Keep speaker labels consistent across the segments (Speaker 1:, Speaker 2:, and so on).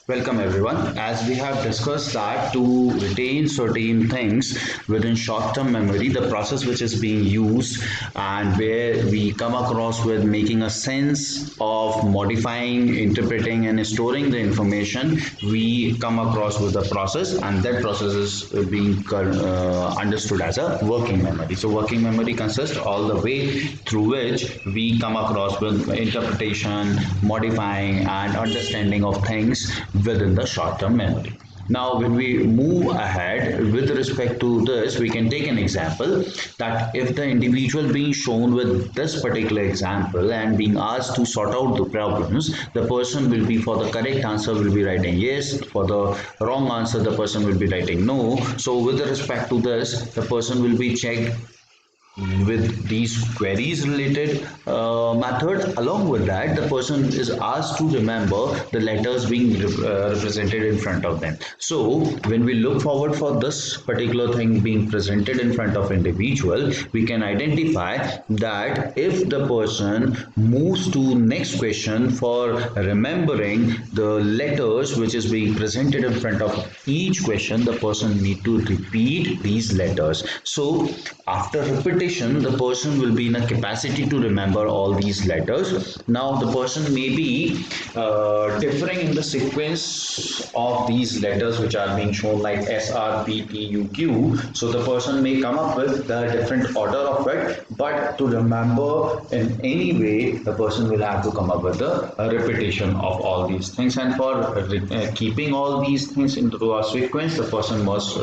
Speaker 1: Welcome everyone. As we have discussed that to retain certain things within short-term memory, the process which is being used and where we come across with making a sense of modifying, interpreting and storing the information, we come across with a process and that process is being understood as a working memory. So working memory consists all the way through which we come across with interpretation, modifying and understanding of things within the short-term memory. Now, when we move ahead with respect to this, we can take an example that if the individual being shown with this particular example and being asked to sort out the problems, the person will be for the correct answer will be writing yes, for the wrong answer the person will be writing no. So with respect to this, the person will be checked with these queries related method. Along with that, the person is asked to remember the letters being represented in front of them. So when we look forward for this particular thing being presented in front of individual, we can identify that if the person moves to next question for remembering the letters which is being presented in front of each question, the person need to repeat these letters. So after repetition, the person will be in a capacity to remember all these letters. Now the person may be differing in the sequence of these letters which are being shown like S, R, P, T, U, Q. So the person may come up with the different order of it, but to remember in any way, the person will have to come up with the repetition of all these things. And for keeping all these things into a sequence, the person must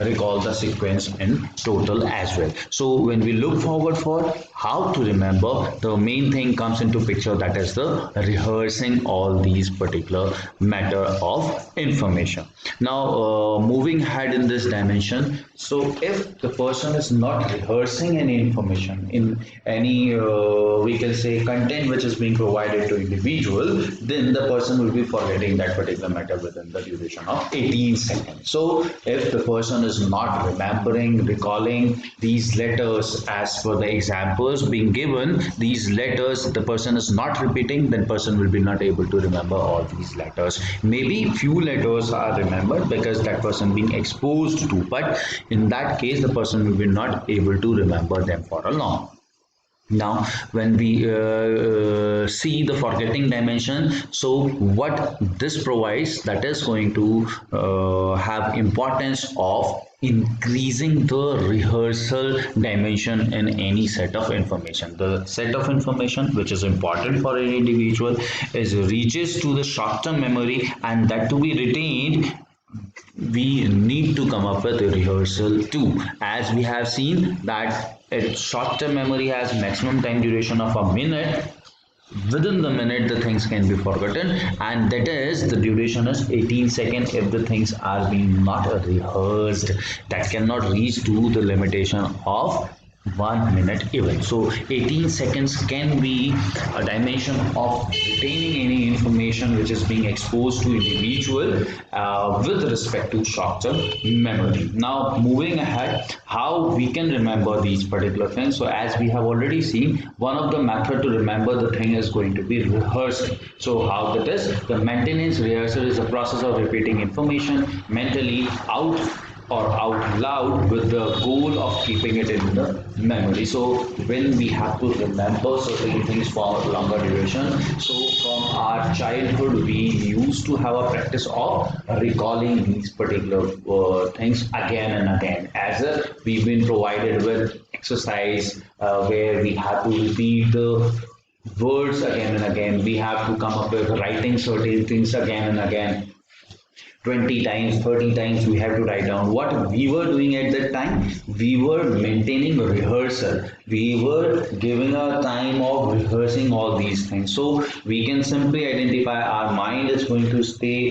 Speaker 1: recall the sequence in total as well. So when we look forward for how to remember, the main thing comes into picture, that is the rehearsing all these particular matter of information. Now moving ahead in this dimension, so if the person is not rehearsing any information in any we can say content which is being provided to individual, then the person will be forgetting that particular matter within the duration of 18 seconds. So if the person is not remembering, recalling these letters as per the examples being given, these letters the person is not repeating, then person will be not able to remember all these letters. Maybe few letters are remembered because that person being exposed to, but in that case the person will be not able to remember them for a long. Now when we see the forgetting dimension, so what this provides, that is going to have importance of increasing the rehearsal dimension in any set of information. The set of information which is important for an individual is reaches to the short-term memory, and that to be retained we need to come up with a rehearsal too. As we have seen that short-term memory has maximum time duration of a minute. Within the minute the things can be forgotten, and that is the duration is 18 seconds if the things are being not rehearsed. That cannot reach to the limitation of 1 minute even. So 18 seconds can be a dimension of retaining any information which is being exposed to individual with respect to short-term memory. Now moving ahead, how we can remember these particular things. So as we have already seen, one of the method to remember the thing is going to be rehearsing. So how that is, the maintenance rehearsal is a process of repeating information mentally out or out loud with the goal of keeping it in the memory. So when we have to remember certain things for longer duration, so from our childhood we used to have a practice of recalling these particular things again and again, as if we've been provided with exercise where we have to repeat the words again and again. We have to come up with writing certain things again and again. 20 times, 30 times we have to write down. What we were doing at that time, we were maintaining rehearsal. We were giving a time of rehearsing all these things. So we can simply identify our mind is going to stay,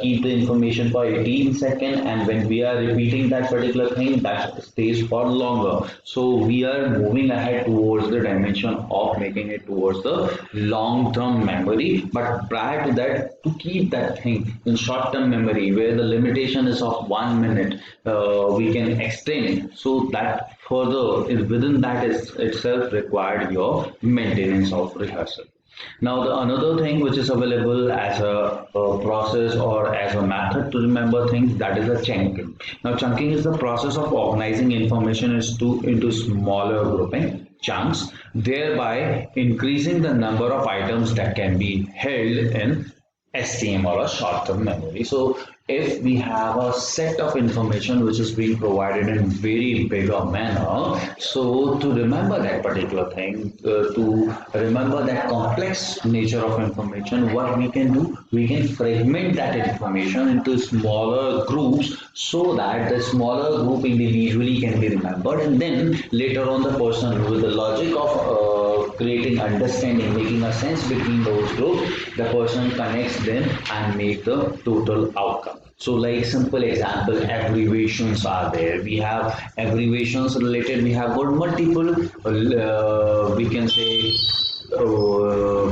Speaker 1: keep the information for 18 seconds, and when we are repeating that particular thing, that stays for longer. So we are moving ahead towards the dimension of making it towards the long-term memory. But prior to that, to keep that thing in short-term memory where the limitation is of 1 minute, we can extend it. So that further is within that is itself required your maintenance of rehearsal. Now, the another thing which is available as a process or as a method to remember things, that is a chunking. Now, chunking is the process of organizing information into smaller grouping chunks, thereby increasing the number of items that can be held in STM or a short-term memory. So if we have a set of information which is being provided in very bigger manner, so to remember that particular thing, to remember that complex nature of information, what we can do, we can fragment that information into smaller groups so that the smaller group individually can be remembered, and then later on the person with the logic of creating understanding, making a sense between those groups, the person connects them and make the total outcome. So like simple example, abbreviations are there. We have abbreviations related, we have got multiple, we can say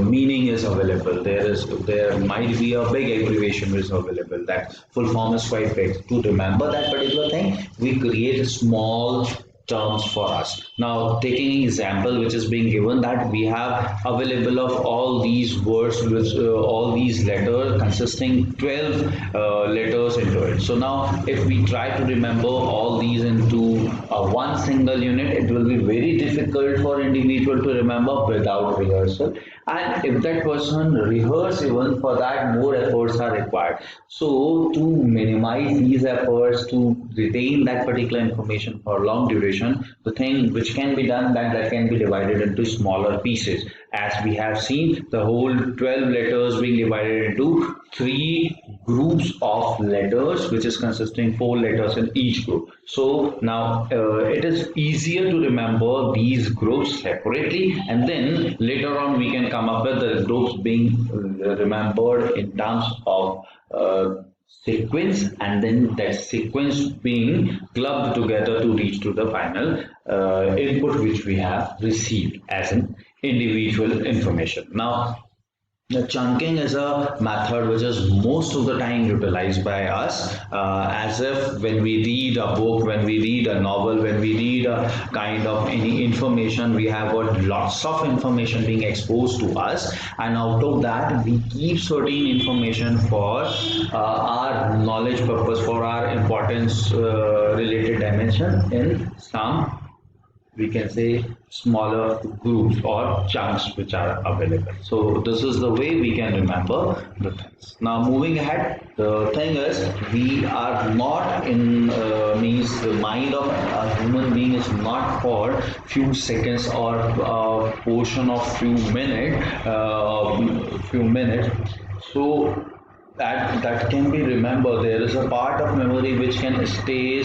Speaker 1: meaning is available. There might be a big abbreviation is available. That full form is quite big. To remember that particular thing, we create small terms for us. Now, taking an example which is being given, that we have available of all these words with all these letters consisting 12 letters into it. So now if we try to remember all these into one single unit, it will be very difficult for individual to remember without rehearsal. And if that person rehearse, even for that more efforts are required. So to minimize these efforts to retain that particular information for long duration, the thing which can be done, that can be divided into smaller pieces. As we have seen, the whole 12 letters being divided into three groups of letters, which is consisting four letters in each group. So now it is easier to remember these groups separately, and then later on we can come up with the groups being remembered in terms of sequence, and then that sequence being clubbed together to reach to the final input which we have received as an individual information. Now, the chunking is a method which is most of the time utilized by us, as if when we read a book, when we read a novel, when we read a kind of any information, we have got lots of information being exposed to us, and out of that we keep certain information for our knowledge purpose, for our importance related dimension in some, we can say, smaller groups or chunks which are available. So this is the way we can remember the things. Now moving ahead, the thing is, we are not in means the mind of a human being is not for few seconds or a portion of few minutes. So that can be remembered. There is a part of memory which can stay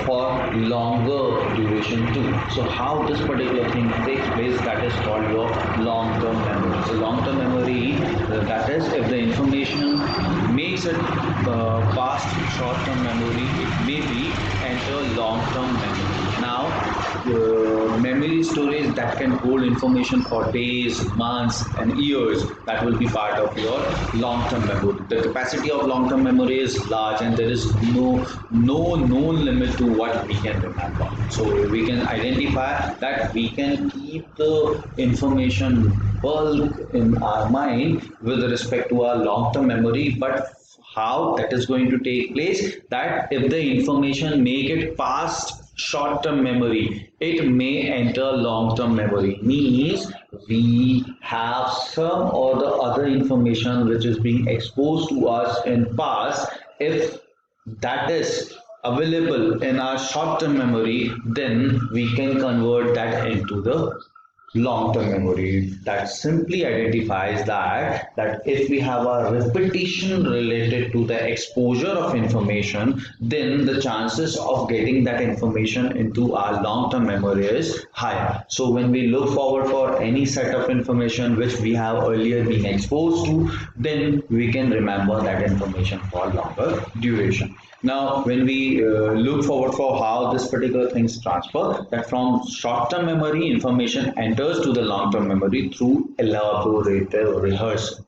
Speaker 1: for longer duration too. So how this particular thing takes place, that is called your long-term memory. So long-term memory, that is, if the information makes it past short-term memory, it may be enter long-term memory. Now memory storage that can hold information for days, months, and years, that will be part of your long-term memory. The capacity of long-term memory is large, and there is no known limit to what we can remember. So we can identify that we can keep the information bulk in our mind with respect to our long-term memory, but how that is going to take place, that if the information make it past short-term memory, it may enter long-term memory. Means we have some or the other information which is being exposed to us in past. If that is available in our short-term memory, then we can convert that into the long-term memory. That simply identifies that if we have a repetition related to the exposure of information, then the chances of getting that information into our long-term memory is higher. So when we look forward for any set of information which we have earlier been exposed to, then we can remember that information for longer duration. Now, when we look forward for how this particular things transfer, that from short-term memory, information enters to the long-term memory through elaborative rehearsal.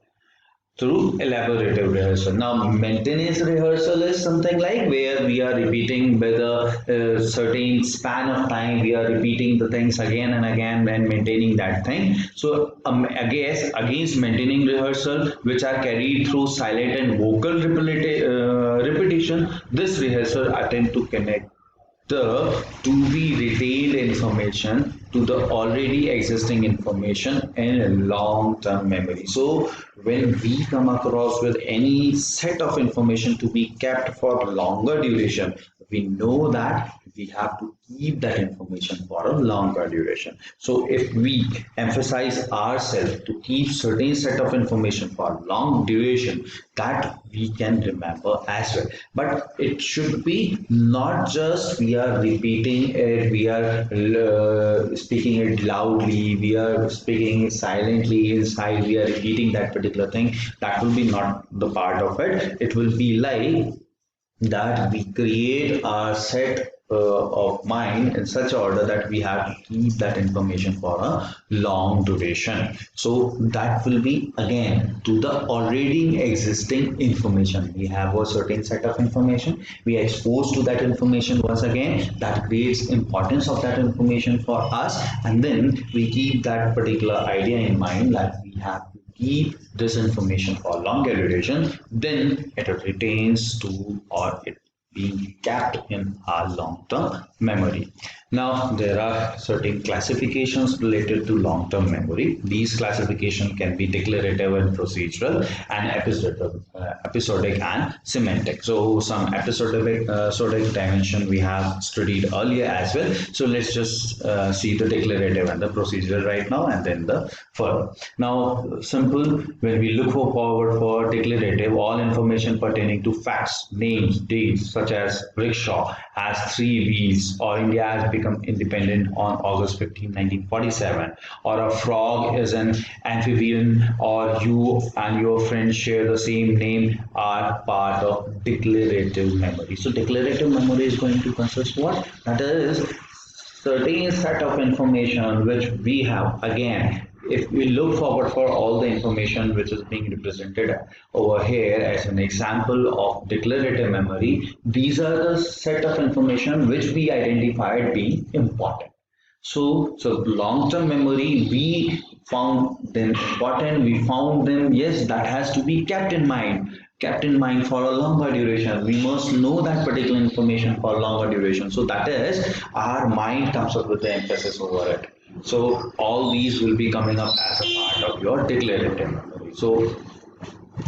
Speaker 1: through elaborative rehearsal. Now, maintenance rehearsal is something like where we are repeating with a certain span of time, we are repeating the things again and again and maintaining that thing. So, I guess against maintaining rehearsal, which are carried through silent and vocal repetition, this rehearsal attempt to connect the to be retained information to the already existing information in a long term memory. So when we come across with any set of information to be kept for longer duration, we know that we have to keep that information for a longer duration. So if we emphasize ourselves to keep certain set of information for long duration, that we can remember as well. But it should be not just we are repeating it, we are speaking it loudly, we are speaking silently inside, we are repeating that particular thing. That will be not the part of it. It will be like that we create our set of mind in such order that we have to keep that information for a long duration. So that will be again to the already existing information. We have a certain set of information, we are exposed to that information once again, that creates importance of that information for us, and then we keep that particular idea in mind that we have to keep this information for longer duration, then it retains to or it being kept in our long-term memory. Now, there are certain classifications related to long-term memory. These classifications can be declarative and procedural, and episodic and semantic. So, some episodic dimension we have studied earlier as well. So, let's just see the declarative and the procedural right now, and then the further. Now, simple. When we look forward for declarative, all information pertaining to facts, names, dates, such as rickshaw has three wheels, or India has become independent on August 15, 1947, or a frog is an amphibian, or you and your friend share the same name, are part of declarative memory. So declarative memory is going to consist what? That is certain set of information which we have. Again, if we look forward for all the information which is being represented over here as an example of declarative memory, these are the set of information which we identified being important. So long-term memory, we found them important, we found them, yes, that has to be kept in mind for a longer duration. We must know that particular information for a longer duration. So that is our mind comes up with the emphasis over it. So all these will be coming up as a part of your declarative memory. So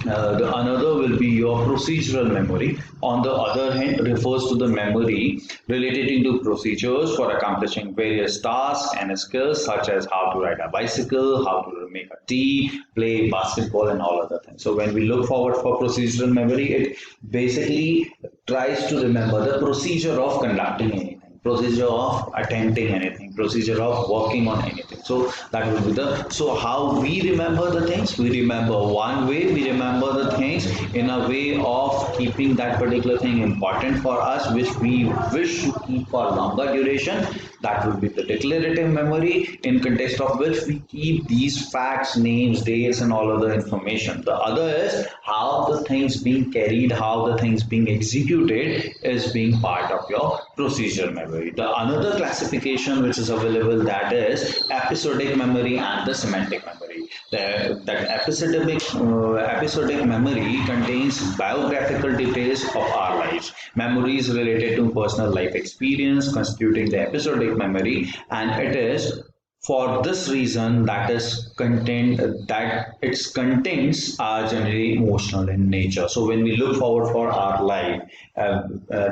Speaker 1: the another will be your procedural memory. On the other hand, refers to the memory relating to procedures for accomplishing various tasks and skills such as how to ride a bicycle, how to make a tea, play basketball, and all other things. So when we look forward for procedural memory, it basically tries to remember the procedure of conducting anything, procedure of attempting anything, procedure of working on anything. So that will be the, so how we remember the things, we remember one way, we remember the things in a way of keeping that particular thing important for us, which we wish to keep for longer duration. That will be the declarative memory, in context of which we keep these facts, names, dates, and all other information. The other is how the things being carried, how the things being executed is being part of your procedural memory. The another classification which is available, that is episodic memory and the semantic memory. That episodic memory contains biographical details of our lives, memories related to personal life experience constituting the episodic memory, and it is for this reason that is content that its contents are generally emotional in nature. So when we look forward for our life,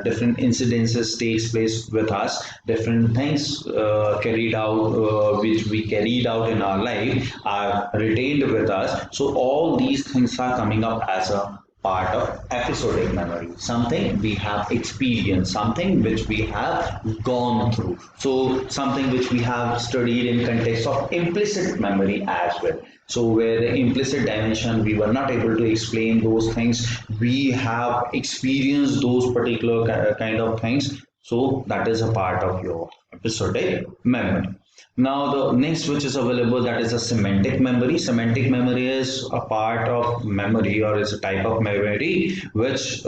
Speaker 1: different incidences takes place with us, different things carried out which we carried out in our life are retained with us. So all these things are coming up as a part of episodic memory, something we have experienced, something which we have gone through. So something which we have studied in context of implicit memory as well. So where the implicit dimension, we were not able to explain those things, we have experienced those particular kind of things. So that is a part of your episodic memory. Now, the next which is available, that is a semantic memory. Semantic memory is a part of memory, or is a type of memory which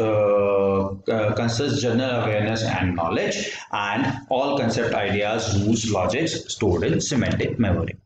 Speaker 1: consists general awareness and knowledge, and all concept, ideas, rules, logics stored in semantic memory.